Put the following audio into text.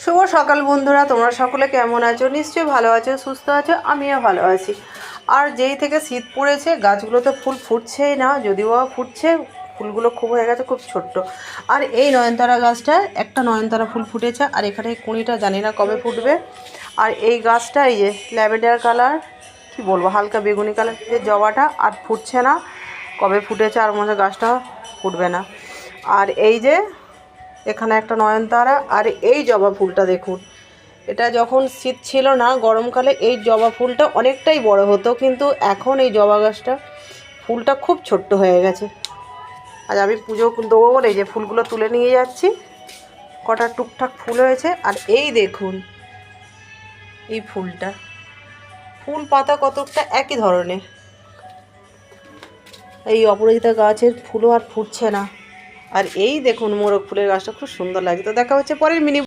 শুভ সকাল বন্ধুরা, তোমরা সকলে কেমন আছো? নিশ্চয়ই ভালো আছো, সুস্থ আছো। আমিও ভালো আছি। আর যেই থেকে শীত পড়েছে গাছগুলোতে ফুল ফুটছেই না, যদিও ফুটছে ফুলগুলো খুব হয়ে গেছে, খুব ছোট্ট। আর এই নয়নতারা গাছটায় একটা নয়নতারা ফুল ফুটেছে, আর এখানে কুঁড়িটা জানি না কবে ফুটবে। আর এই গাছটা এই যে ল্যাভেন্ডার কালার, কি বলবো, হালকা বেগুনি কালার যে জবাটা, আর ফুটছে না। কবে ফুটেছে আর মনে হয় গাছটা ফুটবে না। আর এই যে এখানে একটা নয়নতারা, আর এই জবা ফুলটা দেখুন। এটা যখন শীত ছিল না, গরমকালে এই জবা ফুলটা অনেকটাই বড় হতো, কিন্তু এখন এই জবা গাছটা ফুলটা খুব ছোট্ট হয়ে গেছে। আজ আমি পুজো দেবো বলে এই যে ফুলগুলো তুলে নিয়ে যাচ্ছি। কটা টুকটাক ফুল হয়েছে। আর এই দেখুন এই ফুলটা, ফুল পাতা কতকটা একই ধরনের। এই অপরাজিতা গাছের ফুলও আর ফুটছে না। আর এই দেখুন মোরগ ফুলের গাছটা খুব সুন্দর লাগে। তো দেখা হচ্ছে পরের মিনি।